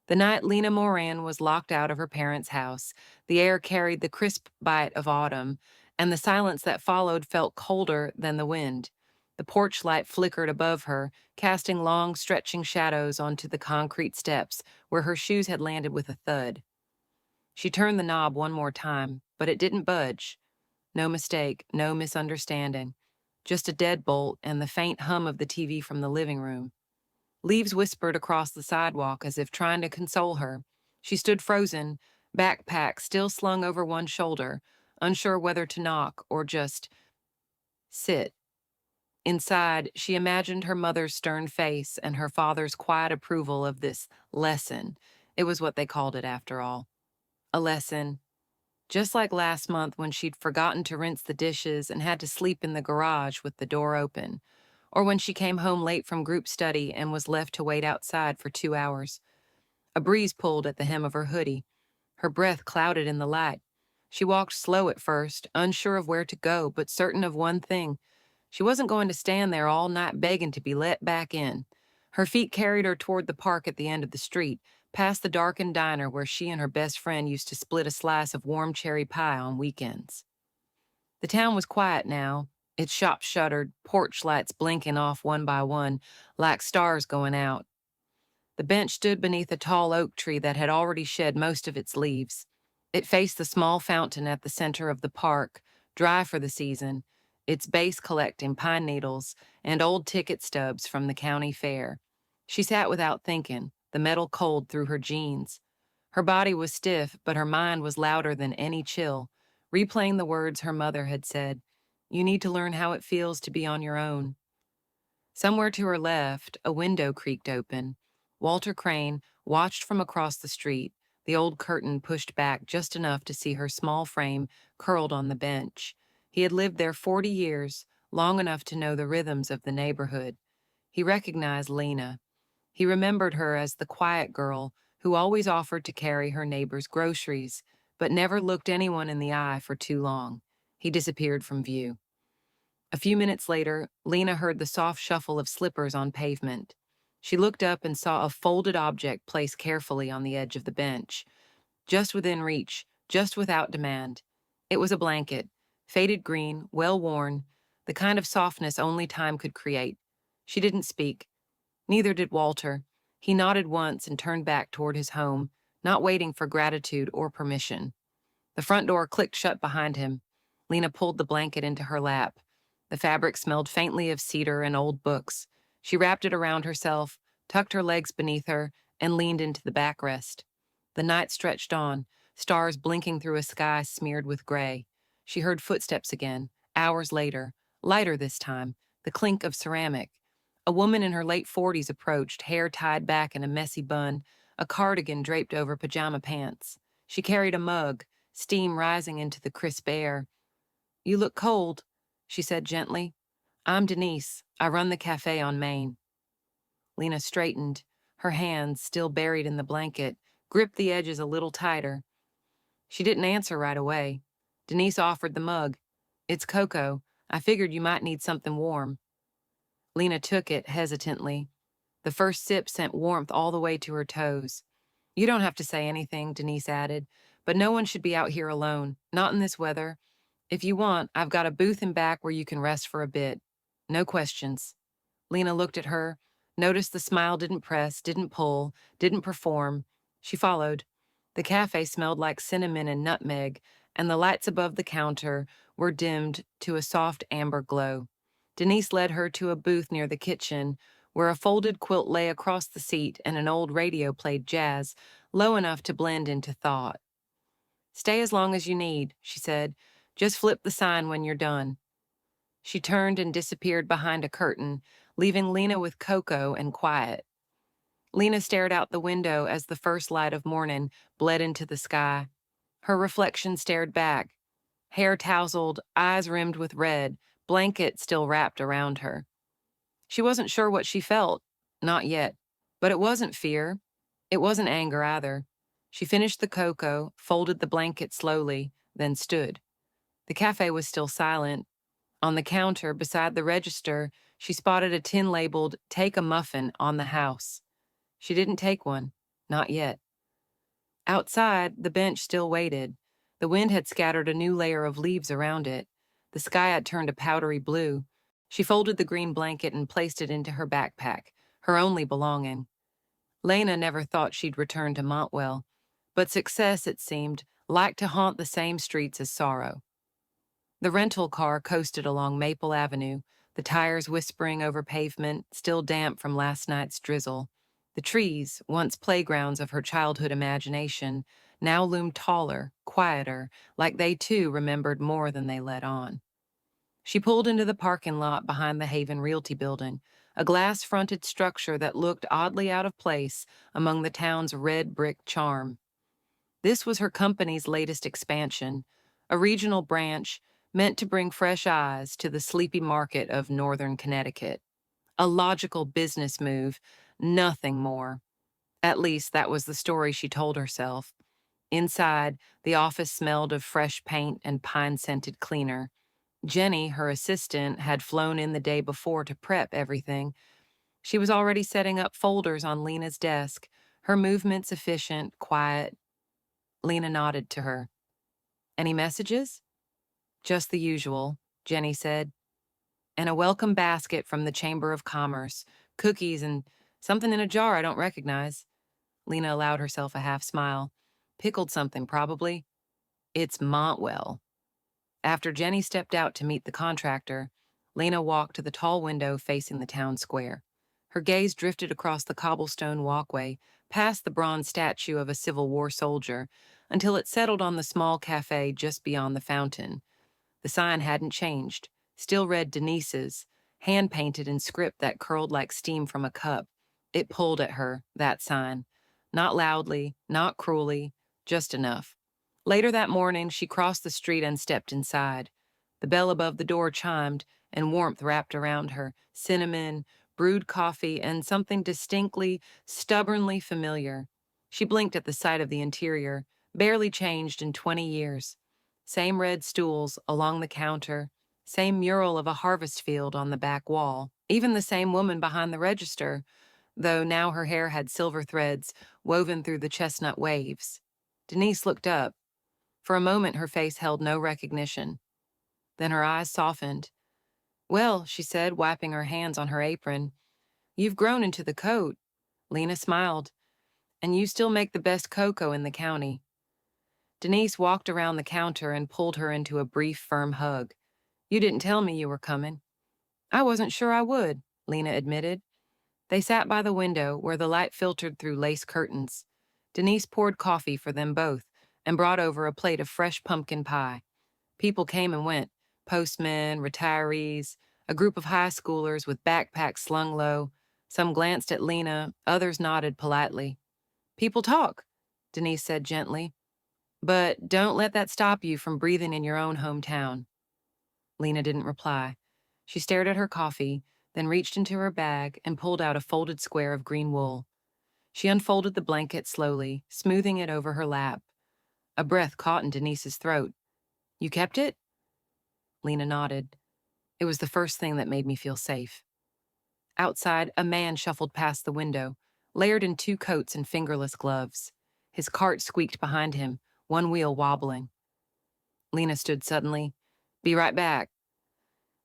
The night Lena Moran was locked out of her parents' house, the air carried the crisp bite of autumn, and the silence that followed felt colder than the wind. The porch light flickered above her, casting long, stretching shadows onto the concrete steps where her shoes had landed with a thud. She turned the knob one more time, but it didn't budge. No mistake, no misunderstanding. Just a deadbolt and the faint hum of the TV from the living room. Leaves whispered across the sidewalk as if trying to console her. She stood frozen, backpack still slung over one shoulder, unsure whether to knock or just sit. Inside, she imagined her mother's stern face and her father's quiet approval of this lesson. It was what they called it, after all. A lesson. Just like last month when she'd forgotten to rinse the dishes and had to sleep in the garage with the door open, or when she came home late from group study and was left to wait outside for 2 hours. A breeze pulled at the hem of her hoodie. Her breath clouded in the light. She walked slow at first, unsure of where to go, but certain of one thing. She wasn't going to stand there all night begging to be let back in. Her feet carried her toward the park at the end of the street, past the darkened diner where she and her best friend used to split a slice of warm cherry pie on weekends. The town was quiet now, its shops shuttered, porch lights blinking off one by one, like stars going out. The bench stood beneath a tall oak tree that had already shed most of its leaves. It faced the small fountain at the center of the park, dry for the season, its base collecting pine needles and old ticket stubs from the county fair. She sat without thinking, the metal cold through her jeans. Her body was stiff, but her mind was louder than any chill, replaying the words her mother had said. You need to learn how it feels to be on your own. Somewhere to her left, a window creaked open. Walter Crane watched from across the street, the old curtain pushed back just enough to see her small frame curled on the bench. He had lived there 40 years, long enough to know the rhythms of the neighborhood. He recognized Lena. He remembered her as the quiet girl who always offered to carry her neighbor's groceries, but never looked anyone in the eye for too long. He disappeared from view. A few minutes later, Lena heard the soft shuffle of slippers on pavement. She looked up and saw a folded object placed carefully on the edge of the bench, just within reach, just without demand. It was a blanket, faded green, well worn, the kind of softness only time could create. She didn't speak. Neither did Walter. He nodded once and turned back toward his home, not waiting for gratitude or permission. The front door clicked shut behind him. Lena pulled the blanket into her lap. The fabric smelled faintly of cedar and old books. She wrapped it around herself, tucked her legs beneath her, and leaned into the backrest. The night stretched on, stars blinking through a sky smeared with gray. She heard footsteps again, hours later, lighter this time, the clink of ceramic. A woman in her late 40s approached, hair tied back in a messy bun, a cardigan draped over pajama pants. She carried a mug, steam rising into the crisp air. You look cold, she said gently. I'm Denise. I run the cafe on Main. Lena straightened. Her hands, still buried in the blanket, gripped the edges a little tighter. She didn't answer right away. Denise offered the mug. It's cocoa. I figured you might need something warm. Lena took it hesitantly. The first sip sent warmth all the way to her toes. You don't have to say anything, Denise added, but no one should be out here alone, not in this weather. If you want, I've got a booth in back where you can rest for a bit. No questions. Lena looked at her, noticed the smile didn't press, didn't pull, didn't perform. She followed. The cafe smelled like cinnamon and nutmeg, and the lights above the counter were dimmed to a soft amber glow. Denise led her to a booth near the kitchen, where a folded quilt lay across the seat and an old radio played jazz, low enough to blend into thought. Stay as long as you need, she said. Just flip the sign when you're done. She turned and disappeared behind a curtain, leaving Lena with cocoa and quiet. Lena stared out the window as the first light of morning bled into the sky. Her reflection stared back, hair tousled, eyes rimmed with red, blanket still wrapped around her. She wasn't sure what she felt, not yet, but it wasn't fear. It wasn't anger either. She finished the cocoa, folded the blanket slowly, then stood. The cafe was still silent. On the counter, beside the register, she spotted a tin labeled, "Take a Muffin" on the house. She didn't take one. Not yet. Outside, the bench still waited. The wind had scattered a new layer of leaves around it. The sky had turned a powdery blue. She folded the green blanket and placed it into her backpack, her only belonging. Lena never thought she'd return to Montwell, but success, it seemed, liked to haunt the same streets as sorrow. The rental car coasted along Maple Avenue, the tires whispering over pavement, still damp from last night's drizzle. The trees, once playgrounds of her childhood imagination, now loomed taller, quieter, like they too remembered more than they let on. She pulled into the parking lot behind the Haven Realty building, a glass-fronted structure that looked oddly out of place among the town's red brick charm. This was her company's latest expansion, a regional branch meant to bring fresh eyes to the sleepy market of northern Connecticut. A logical business move, nothing more. At least that was the story she told herself. Inside, the office smelled of fresh paint and pine-scented cleaner. Jenny, her assistant, had flown in the day before to prep everything. She was already setting up folders on Lena's desk, her movements efficient, quiet. Lena nodded to her. Any messages? Just the usual, Jenny said. And a welcome basket from the Chamber of Commerce, cookies and something in a jar I don't recognize. Lena allowed herself a half smile. Pickled something, probably. It's Montwell. After Jenny stepped out to meet the contractor, Lena walked to the tall window facing the town square. Her gaze drifted across the cobblestone walkway, past the bronze statue of a Civil War soldier, until it settled on the small cafe just beyond the fountain. The sign hadn't changed, still read Denise's, hand-painted in script that curled like steam from a cup. It pulled at her, that sign. Not loudly, not cruelly, just enough. Later that morning, she crossed the street and stepped inside. The bell above the door chimed, and warmth wrapped around her, cinnamon, brewed coffee, and something distinctly, stubbornly familiar. She blinked at the sight of the interior, barely changed in 20 years. Same red stools along the counter, same mural of a harvest field on the back wall, even the same woman behind the register, though now her hair had silver threads woven through the chestnut waves. Denise looked up. For a moment, her face held no recognition. Then her eyes softened. Well, she said, wiping her hands on her apron, you've grown into the coat. Lena smiled. And you still make the best cocoa in the county. Denise walked around the counter and pulled her into a brief, firm hug. You didn't tell me you were coming. I wasn't sure I would, Lena admitted. They sat by the window where the light filtered through lace curtains. Denise poured coffee for them both and brought over a plate of fresh pumpkin pie. People came and went, postmen, retirees, a group of high schoolers with backpacks slung low. Some glanced at Lena, others nodded politely. People talk, Denise said gently. But don't let that stop you from breathing in your own hometown. Lena didn't reply. She stared at her coffee, then reached into her bag and pulled out a folded square of green wool. She unfolded the blanket slowly, smoothing it over her lap. A breath caught in Denise's throat. You kept it? Lena nodded. It was the first thing that made me feel safe. Outside, a man shuffled past the window, layered in 2 coats and fingerless gloves. His cart squeaked behind him, one wheel wobbling. Lena stood suddenly. Be right back.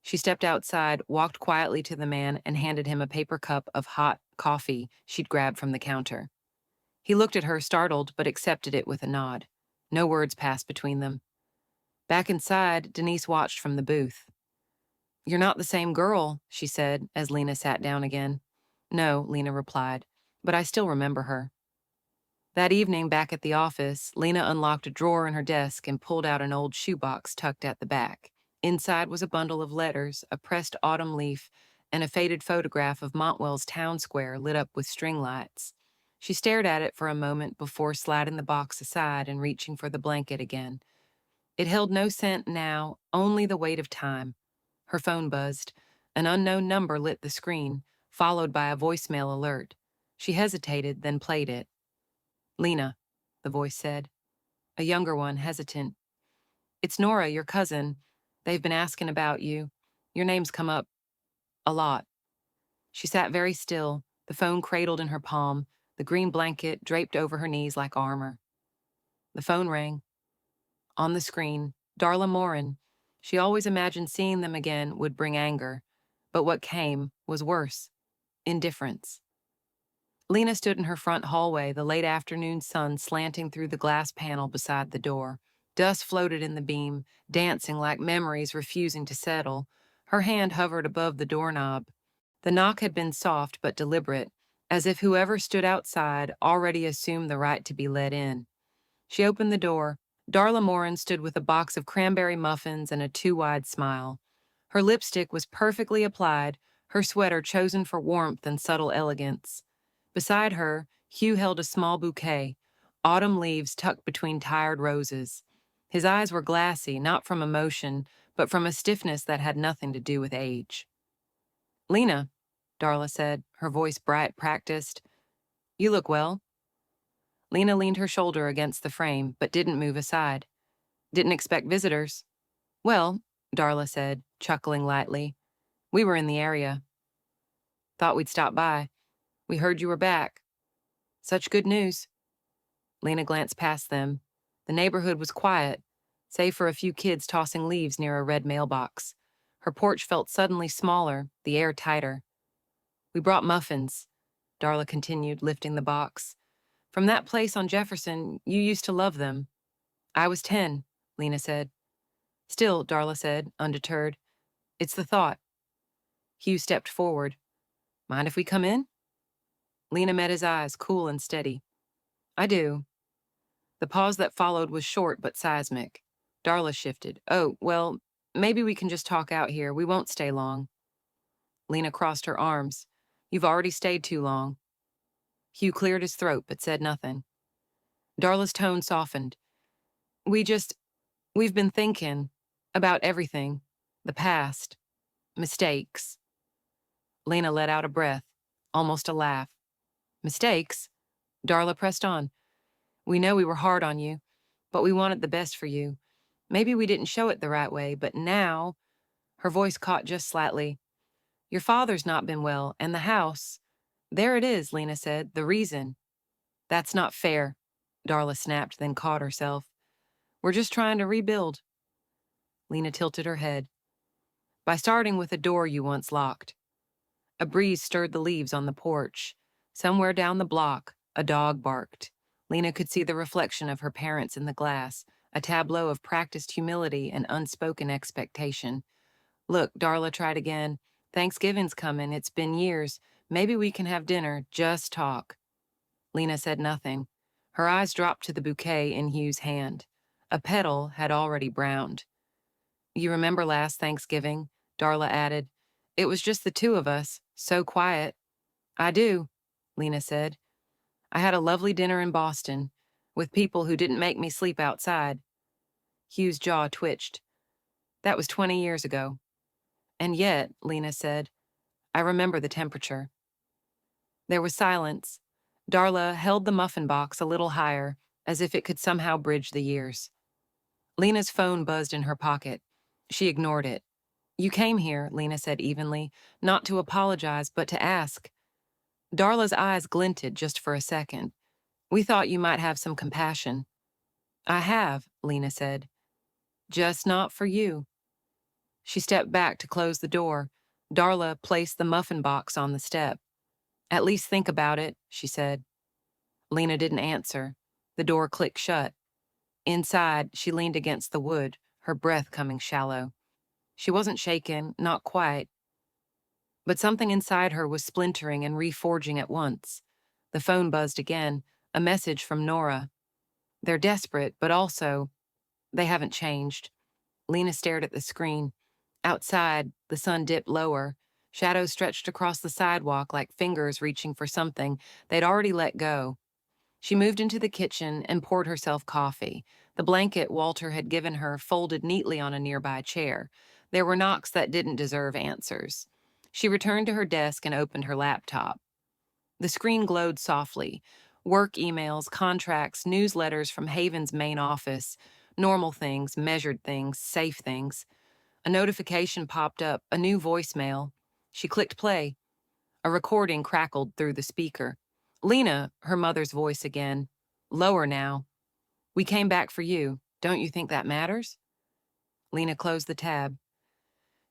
She stepped outside, walked quietly to the man, and handed him a paper cup of hot coffee she'd grabbed from the counter. He looked at her, startled, but accepted it with a nod. No words passed between them. Back inside, Denise watched from the booth. You're not the same girl, she said, as Lena sat down again. No, Lena replied, but I still remember her. That evening, back at the office, Lena unlocked a drawer in her desk and pulled out an old shoebox tucked at the back. Inside was a bundle of letters, a pressed autumn leaf, and a faded photograph of Montwell's town square lit up with string lights. She stared at it for a moment before sliding the box aside and reaching for the blanket again. It held no scent now, only the weight of time. Her phone buzzed. An unknown number lit the screen, followed by a voicemail alert. She hesitated, then played it. Lena, the voice said. A younger one, hesitant. It's Nora, your cousin. They've been asking about you. Your name's come up a lot. She sat very still, the phone cradled in her palm, the green blanket draped over her knees like armor. The phone rang. On the screen, Darla Morin. She always imagined seeing them again would bring anger, but what came was worse: indifference. Lena stood in her front hallway, the late afternoon sun slanting through the glass panel beside the door. Dust floated in the beam, dancing like memories refusing to settle. Her hand hovered above the doorknob. The knock had been soft but deliberate, as if whoever stood outside already assumed the right to be let in. She opened the door. Darla Morin stood with a box of cranberry muffins and a too-wide smile. Her lipstick was perfectly applied, her sweater chosen for warmth and subtle elegance. Beside her, Hugh held a small bouquet, autumn leaves tucked between tired roses. His eyes were glassy, not from emotion, but from a stiffness that had nothing to do with age. "Lena," Darla said, her voice bright, practiced. "You look well." Lena leaned her shoulder against the frame, but didn't move aside. "Didn't expect visitors." "Well," Darla said, chuckling lightly, "we were in the area. Thought we'd stop by. We heard you were back. Such good news." Lena glanced past them. The neighborhood was quiet, save for a few kids tossing leaves near a red mailbox. Her porch felt suddenly smaller, the air tighter. "We brought muffins," Darla continued, lifting the box. "From that place on Jefferson, you used to love them." "I was 10, Lena said. "Still," Darla said, undeterred, "it's the thought." Hugh stepped forward. "Mind if we come in?" Lena met his eyes, cool and steady. "I do." The pause that followed was short but seismic. Darla shifted. "Oh, well, maybe we can just talk out here. We won't stay long." Lena crossed her arms. "You've already stayed too long." Hugh cleared his throat but said nothing. Darla's tone softened. We've been thinking about everything. The past. Mistakes." Lena let out a breath, almost a laugh. "Mistakes?" Darla pressed on. "We know we were hard on you, but we wanted the best for you. Maybe we didn't show it the right way, but now—" Her voice caught just slightly. "Your father's not been well, and the house—" "There it is," Lena said, "the reason." "That's not fair," Darla snapped, then caught herself. "We're just trying to rebuild." Lena tilted her head. "By starting with a door you once locked." A breeze stirred the leaves on the porch. Somewhere down the block, a dog barked. Lena could see the reflection of her parents in the glass, a tableau of practiced humility and unspoken expectation. "Look," Darla tried again. "Thanksgiving's coming. It's been years. Maybe we can have dinner, just talk." Lena said nothing. Her eyes dropped to the bouquet in Hugh's hand. A petal had already browned. "You remember last Thanksgiving?" Darla added. "It was just the two of us, so quiet." "I do," Lena said. "I had a lovely dinner in Boston, with people who didn't make me sleep outside." Hugh's jaw twitched. "That was 20 years ago." "And yet," Lena said, "I remember the temperature." There was silence. Darla held the muffin box a little higher, as if it could somehow bridge the years. Lena's phone buzzed in her pocket. She ignored it. "You came here," Lena said evenly, "not to apologize, but to ask." Darla's eyes glinted just for a second. "We thought you might have some compassion." "I have," Lena said. "Just not for you." She stepped back to close the door. Darla placed the muffin box on the step. "At least think about it," she said. Lena didn't answer. The door clicked shut. Inside, she leaned against the wood, her breath coming shallow. She wasn't shaken, not quite. But something inside her was splintering and reforging at once. The phone buzzed again, a message from Nora. "They're desperate, but also, they haven't changed." Lena stared at the screen. Outside, the sun dipped lower. Shadows stretched across the sidewalk like fingers reaching for something they'd already let go. She moved into the kitchen and poured herself coffee. The blanket Walter had given her folded neatly on a nearby chair. There were knocks that didn't deserve answers. She returned to her desk and opened her laptop. The screen glowed softly. Work emails, contracts, newsletters from Haven's main office. Normal things, measured things, safe things. A notification popped up, a new voicemail. She clicked play. A recording crackled through the speaker. Lena, her mother's voice again, lower now. We came back for you. Don't you think that matters? Lena closed the tab.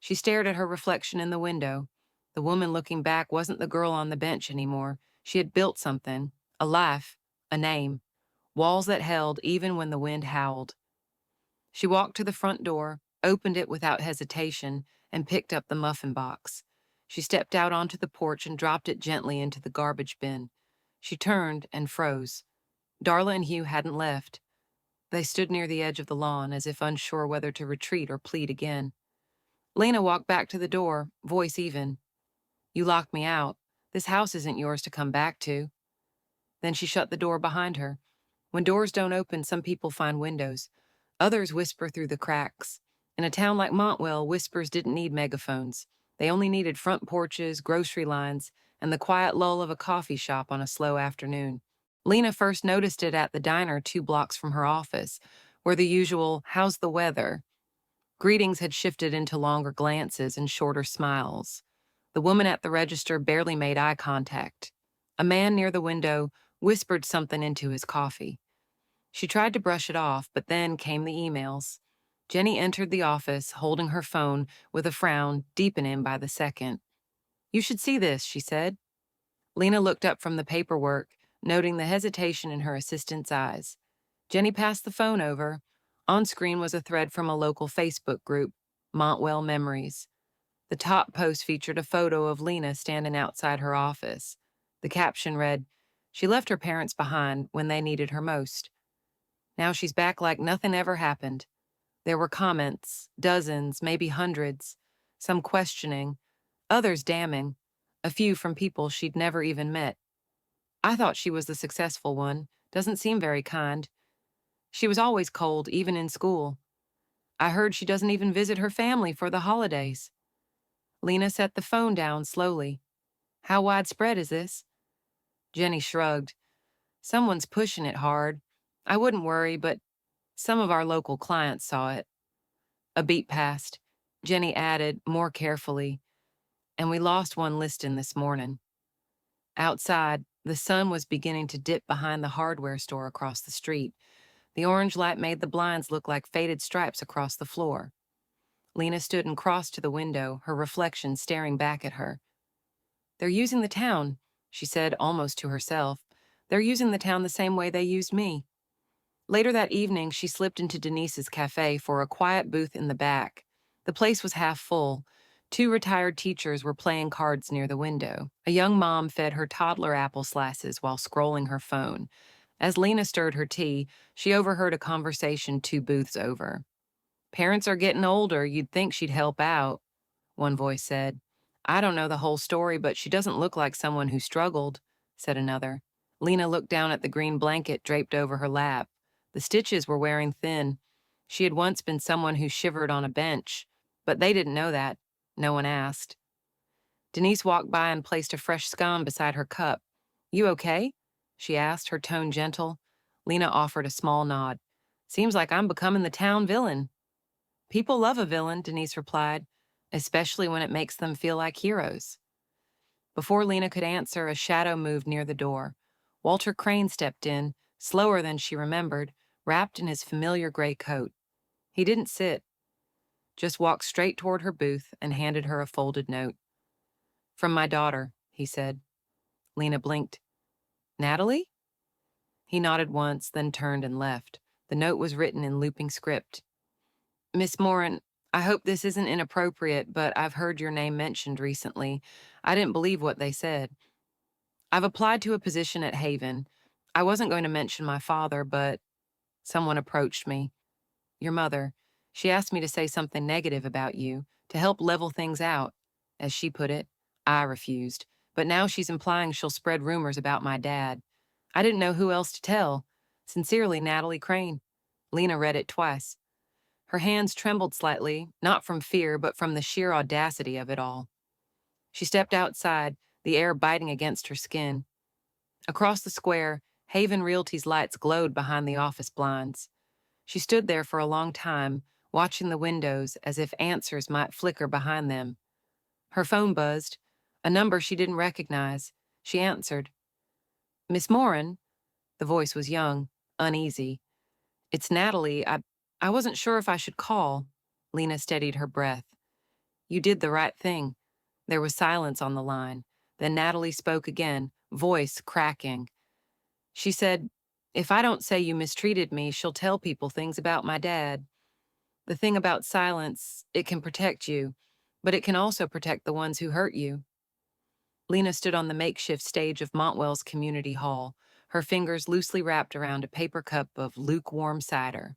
She stared at her reflection in the window. The woman looking back wasn't the girl on the bench anymore. She had built something, a life, a name, walls that held even when the wind howled. She walked to the front door, opened it without hesitation, and picked up the muffin box. She stepped out onto the porch and dropped it gently into the garbage bin. She turned and froze. Darla and Hugh hadn't left. They stood near the edge of the lawn, as if unsure whether to retreat or plead again. Lena walked back to the door, voice even. You locked me out. This house isn't yours to come back to. Then she shut the door behind her. When doors don't open, some people find windows. Others whisper through the cracks. In a town like Montwell, whispers didn't need megaphones. They only needed front porches, grocery lines, and the quiet lull of a coffee shop on a slow afternoon. Lena first noticed it at the diner 2 blocks from her office, where the usual, "How's the weather?" greetings had shifted into longer glances and shorter smiles. The woman at the register barely made eye contact. A man near the window whispered something into his coffee. She tried to brush it off, but then came the emails. Jenny entered the office, holding her phone with a frown deepening by the second. You should see this, she said. Lena looked up from the paperwork, noting the hesitation in her assistant's eyes. Jenny passed the phone over. On screen was a thread from a local Facebook group, Montwell Memories. The top post featured a photo of Lena standing outside her office. The caption read, "She left her parents behind when they needed her most. Now she's back like nothing ever happened." There were comments, dozens, maybe hundreds, some questioning, others damning, a few from people she'd never even met. I thought she was the successful one. Doesn't seem very kind. She was always cold, even in school. I heard she doesn't even visit her family for the holidays. Lena set the phone down slowly. How widespread is this? Jenny shrugged. Someone's pushing it hard. I wouldn't worry, but some of our local clients saw it. A beat passed. Jenny added, more carefully, and we lost one listing this morning. Outside, the sun was beginning to dip behind the hardware store across the street. The orange light made the blinds look like faded stripes across the floor. Lena stood and crossed to the window, her reflection staring back at her. They're using the town, she said almost to herself. They're using the town the same way they used me. Later that evening, she slipped into Denise's cafe for a quiet booth in the back. The place was half full. 2 retired teachers were playing cards near the window. A young mom fed her toddler apple slices while scrolling her phone. As Lena stirred her tea, she overheard a conversation 2 booths over. Parents are getting older, you'd think she'd help out, one voice said. I don't know the whole story, but she doesn't look like someone who struggled, said another. Lena looked down at the green blanket draped over her lap. The stitches were wearing thin. She had once been someone who shivered on a bench, but they didn't know that. No one asked. Denise walked by and placed a fresh scone beside her cup. You okay? She asked, her tone gentle. Lena offered a small nod. Seems like I'm becoming the town villain. People love a villain, Denise replied, especially when it makes them feel like heroes. Before Lena could answer, a shadow moved near the door. Walter Crane stepped in, slower than she remembered, wrapped in his familiar gray coat. He didn't sit, just walked straight toward her booth and handed her a folded note. From my daughter, he said. Lena blinked. Natalie? He nodded once, then turned and left. The note was written in looping script. Miss Morin, I hope this isn't inappropriate, but I've heard your name mentioned recently. I didn't believe what they said. I've applied to a position at Haven. I wasn't going to mention my father, but someone approached me. Your mother. She asked me to say something negative about you, to help level things out. As she put it, I refused. But now she's implying she'll spread rumors about my dad. I didn't know who else to tell. Sincerely, Natalie Crane. Lena read it twice. Her hands trembled slightly, not from fear, but from the sheer audacity of it all. She stepped outside, the air biting against her skin. Across the square, Haven Realty's lights glowed behind the office blinds. She stood there for a long time, watching the windows as if answers might flicker behind them. Her phone buzzed, a number she didn't recognize. She answered. Miss Morin, the voice was young, uneasy. It's Natalie. I wasn't sure if I should call. Lena steadied her breath. You did the right thing. There was silence on the line. Then Natalie spoke again, voice cracking. She said, if I don't say you mistreated me, she'll tell people things about my dad. The thing about silence, it can protect you, but it can also protect the ones who hurt you. Lena stood on the makeshift stage of Montwell's community hall, her fingers loosely wrapped around a paper cup of lukewarm cider.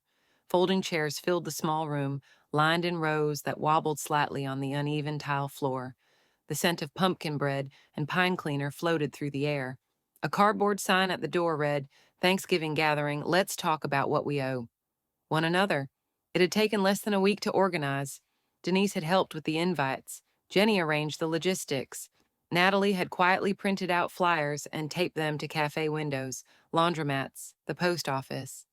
Folding chairs filled the small room, lined in rows that wobbled slightly on the uneven tile floor. The scent of pumpkin bread and pine cleaner floated through the air. A cardboard sign at the door read, Thanksgiving gathering, let's talk about what we owe. One another. It had taken less than a week to organize. Denise had helped with the invites. Jenny arranged the logistics. Natalie had quietly printed out flyers and taped them to cafe windows, laundromats, the post office.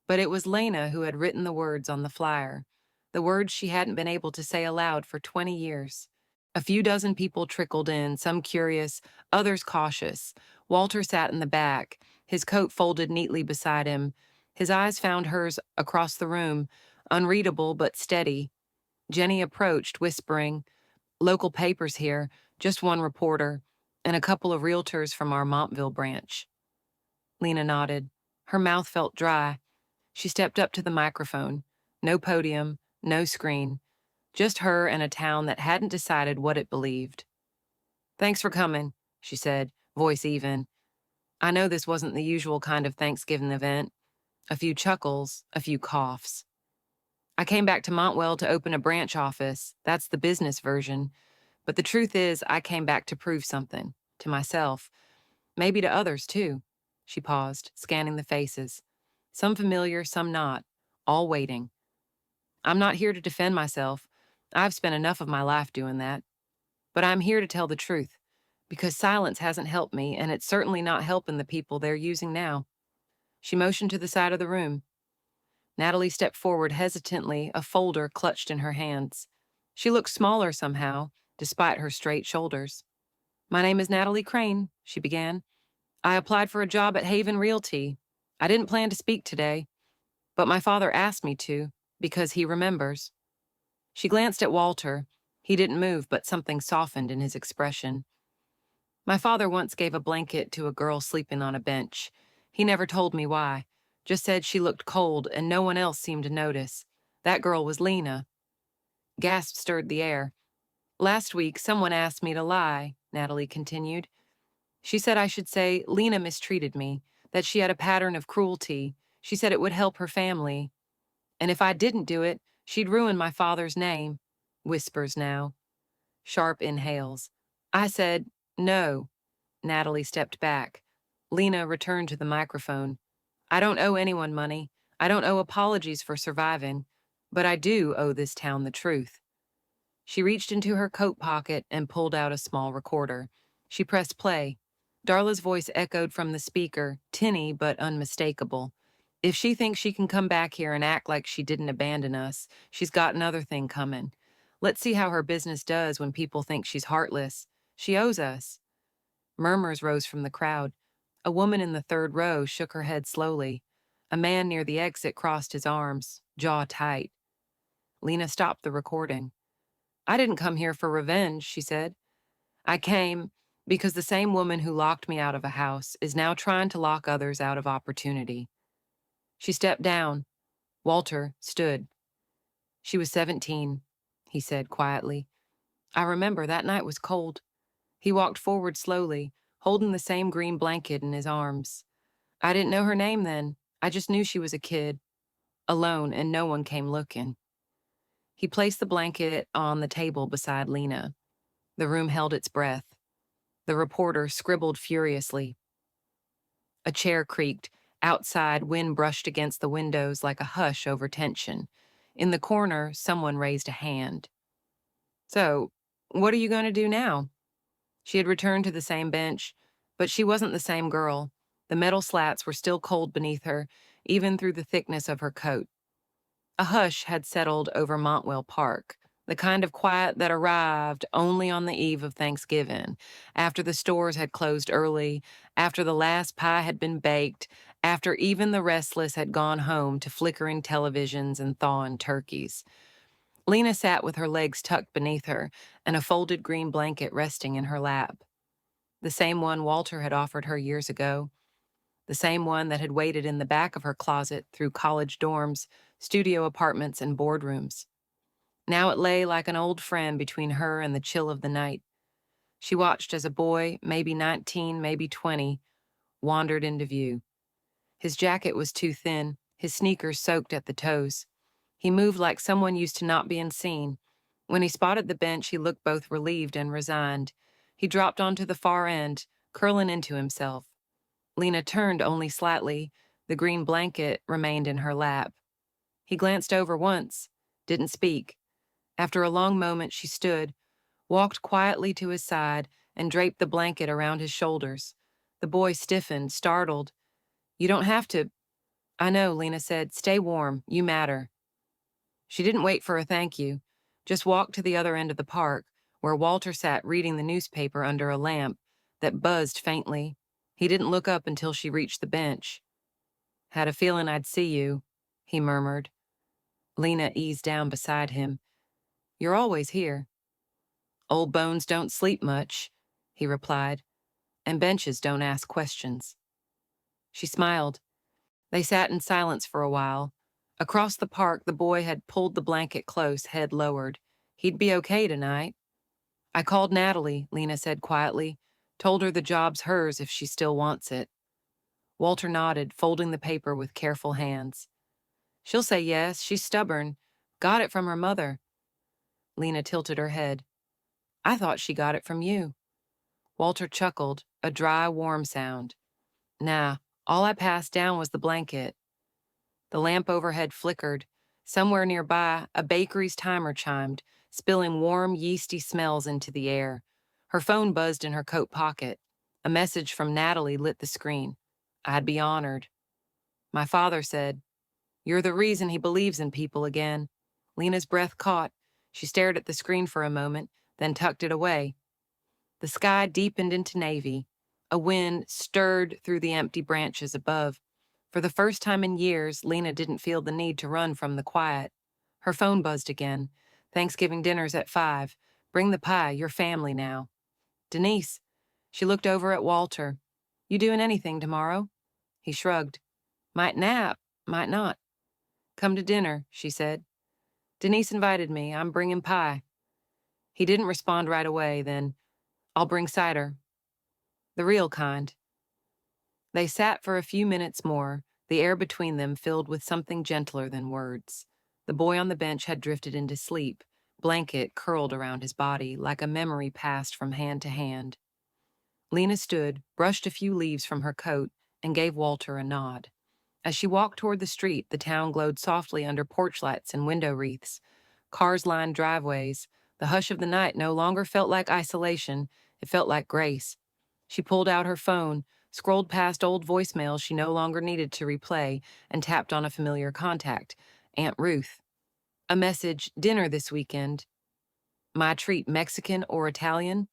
But it was Lena who had written the words on the flyer, the words she hadn't been able to say aloud for 20 years. A few dozen people trickled in, some curious, others cautious. Walter sat in the back, his coat folded neatly beside him. His eyes found hers across the room, unreadable but steady. Jenny approached, whispering, Local papers here, just one reporter, and a couple of realtors from our Montville branch. Lena nodded. Her mouth felt dry. She stepped up to the microphone. No podium, no screen. Just her and a town that hadn't decided what it believed. Thanks for coming, she said, voice even. I know this wasn't the usual kind of Thanksgiving event. A few chuckles, a few coughs. I came back to Montwell to open a branch office. That's the business version. But the truth is, I came back to prove something. To myself. Maybe to others, too. She paused, scanning the faces. Some familiar, some not. All waiting. I'm not here to defend myself. I've spent enough of my life doing that. But I'm here to tell the truth. Because silence hasn't helped me, and it's certainly not helping the people they're using now. She motioned to the side of the room. Natalie stepped forward hesitantly, a folder clutched in her hands. She looked smaller somehow, despite her straight shoulders. My name is Natalie Crane, she began. I applied for a job at Haven Realty. I didn't plan to speak today, but my father asked me to, because he remembers. She glanced at Walter. He didn't move, but something softened in his expression. My father once gave a blanket to a girl sleeping on a bench. He never told me why, just said she looked cold and no one else seemed to notice. That girl was Lena. Gasps stirred the air. Last week, someone asked me to lie, Natalie continued. She said I should say Lena mistreated me, that she had a pattern of cruelty. She said it would help her family. And if I didn't do it, she'd ruin my father's name. Whispers now. Sharp inhales. I said, no. Natalie stepped back. Lena returned to the microphone. I don't owe anyone money. I don't owe apologies for surviving. But I do owe this town the truth. She reached into her coat pocket and pulled out a small recorder. She pressed play. Darla's voice echoed from the speaker, tinny but unmistakable. If she thinks she can come back here and act like she didn't abandon us, she's got another thing coming. Let's see how her business does when people think she's heartless. She owes us. Murmurs rose from the crowd. A woman in the third row shook her head slowly. A man near the exit crossed his arms, jaw tight. Lena stopped the recording. I didn't come here for revenge, she said. I came because the same woman who locked me out of a house is now trying to lock others out of opportunity. She stepped down. Walter stood. She was 17, he said quietly. I remember that night was cold. He walked forward slowly, holding the same green blanket in his arms. I didn't know her name then. I just knew she was a kid, alone, and no one came looking. He placed the blanket on the table beside Lena. The room held its breath. The reporter scribbled furiously. A chair creaked. Outside, wind brushed against the windows like a hush over tension. In the corner, someone raised a hand. So, what are you going to do now? She had returned to the same bench, but she wasn't the same girl. The metal slats were still cold beneath her, even through the thickness of her coat. A hush had settled over Montwell Park. The kind of quiet that arrived only on the eve of Thanksgiving, after the stores had closed early, after the last pie had been baked, after even the restless had gone home to flickering televisions and thawing turkeys. Lena sat with her legs tucked beneath her and a folded green blanket resting in her lap. The same one Walter had offered her years ago, the same one that had waited in the back of her closet through college dorms, studio apartments, and boardrooms. Now it lay like an old friend between her and the chill of the night. She watched as a boy, maybe 19, maybe 20, wandered into view. His jacket was too thin, his sneakers soaked at the toes. He moved like someone used to not being seen. When he spotted the bench, he looked both relieved and resigned. He dropped onto the far end, curling into himself. Lena turned only slightly. The green blanket remained in her lap. He glanced over once, didn't speak. After a long moment, she stood, walked quietly to his side, and draped the blanket around his shoulders. The boy stiffened, startled. "You don't have to." "I know," Lena said. "Stay warm. You matter." She didn't wait for a thank you, just walked to the other end of the park, where Walter sat reading the newspaper under a lamp that buzzed faintly. He didn't look up until she reached the bench. "Had a feeling I'd see you," he murmured. Lena eased down beside him. "You're always here." "Old bones don't sleep much," he replied, "and benches don't ask questions." She smiled. They sat in silence for a while. Across the park, the boy had pulled the blanket close, head lowered. He'd be okay tonight. "I called Natalie," Lena said quietly. "Told her the job's hers if she still wants it." Walter nodded, folding the paper with careful hands. "She'll say yes. She's stubborn. Got it from her mother." Lena tilted her head. "I thought she got it from you." Walter chuckled, a dry, warm sound. "Nah, all I passed down was the blanket." The lamp overhead flickered. Somewhere nearby, a bakery's timer chimed, spilling warm, yeasty smells into the air. Her phone buzzed in her coat pocket. A message from Natalie lit the screen. "I'd be honored." "My father said." "You're the reason he believes in people again." Lena's breath caught. She stared at the screen for a moment, then tucked it away. The sky deepened into navy. A wind stirred through the empty branches above. For the first time in years, Lena didn't feel the need to run from the quiet. Her phone buzzed again. "Thanksgiving dinner's at 5. Bring the pie, your family now." "Denise." She looked over at Walter. "You doing anything tomorrow?" He shrugged. "Might nap, might not." "Come to dinner," she said. "Denise invited me. I'm bringing pie." He didn't respond right away, then, "I'll bring cider. The real kind." They sat for a few minutes more, the air between them filled with something gentler than words. The boy on the bench had drifted into sleep, blanket curled around his body like a memory passed from hand to hand. Lena stood, brushed a few leaves from her coat, and gave Walter a nod. As she walked toward the street, the town glowed softly under porch lights and window wreaths. Cars lined driveways. The hush of the night no longer felt like isolation, it felt like grace. She pulled out her phone, scrolled past old voicemails she no longer needed to replay, and tapped on a familiar contact, Aunt Ruth. A message, "Dinner this weekend." "My treat, Mexican or Italian?"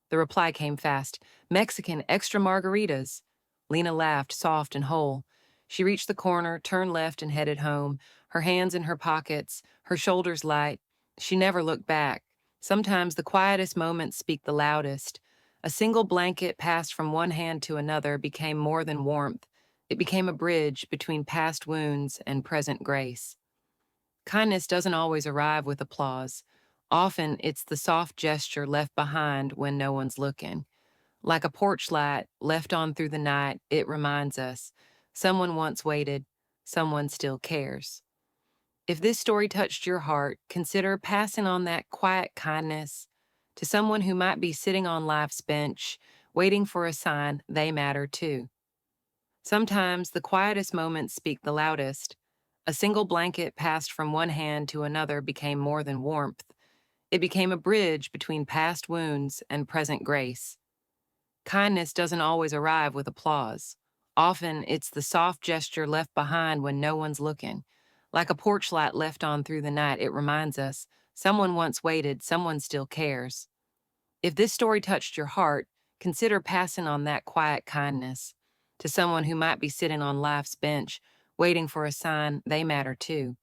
The reply came fast, "Mexican, extra margaritas." Lena laughed, soft and whole. She reached the corner, turned left, and headed home, her hands in her pockets, her shoulders light. She never looked back. Sometimes the quietest moments speak the loudest. A single blanket passed from one hand to another became more than warmth. It became a bridge between past wounds and present grace. Kindness doesn't always arrive with applause. Often it's the soft gesture left behind when no one's looking. Like a porch light left on through the night, it reminds us someone once waited, someone still cares. If this story touched your heart, consider passing on that quiet kindness to someone who might be sitting on life's bench, waiting for a sign they matter too. Sometimes the quietest moments speak the loudest. A single blanket passed from one hand to another became more than warmth. It became a bridge between past wounds and present grace. Kindness doesn't always arrive with applause. Often it's the soft gesture left behind when no one's looking. Like a porch light left on through the night, it reminds us Someone once waited, someone still cares. If this story touched your heart, consider passing on that quiet kindness to someone who might be sitting on life's bench, waiting for a sign they matter too.